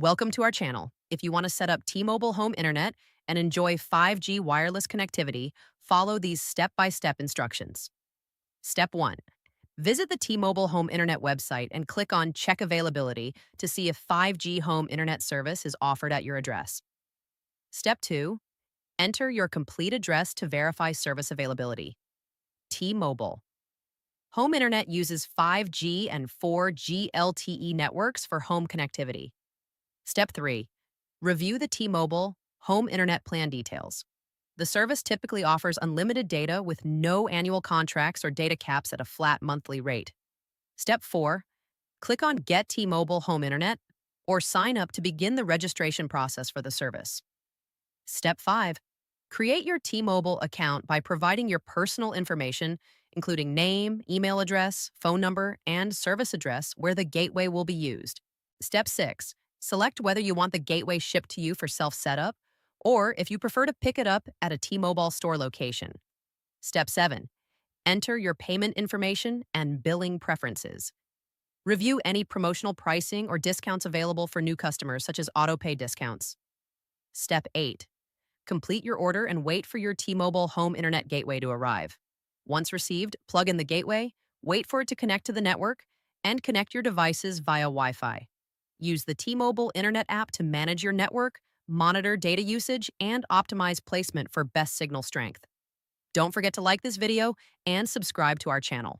Welcome to our channel. If you want to set up T-Mobile home internet and enjoy 5G wireless connectivity, follow these step-by-step instructions. Step 1. Visit the T-Mobile home internet website and click on Check Availability to see if 5G home internet service is offered at your address. Step 2. Enter your complete address to verify service availability. T-Mobile. Home internet uses 5G and 4G LTE networks for home connectivity. Step 3. Review the T-Mobile home internet plan details. The service typically offers unlimited data with no annual contracts or data caps at a flat monthly rate. Step 4. Click on Get T-Mobile Home Internet or sign up to begin the registration process for the service. Step 5. Create your T-Mobile account by providing your personal information, including name, email address, phone number, and service address where the gateway will be used. Step 6. Select whether you want the gateway shipped to you for self-setup or if you prefer to pick it up at a T-Mobile store location. Step 7. Enter your payment information and billing preferences. Review any promotional pricing or discounts available for new customers, such as auto-pay discounts. Step 8. Complete your order and wait for your T-Mobile home internet gateway to arrive. Once received, plug in the gateway, wait for it to connect to the network, and connect your devices via Wi-Fi. Use the T-Mobile Internet app to manage your network, monitor data usage, and optimize placement for best signal strength. Don't forget to like this video and subscribe to our channel.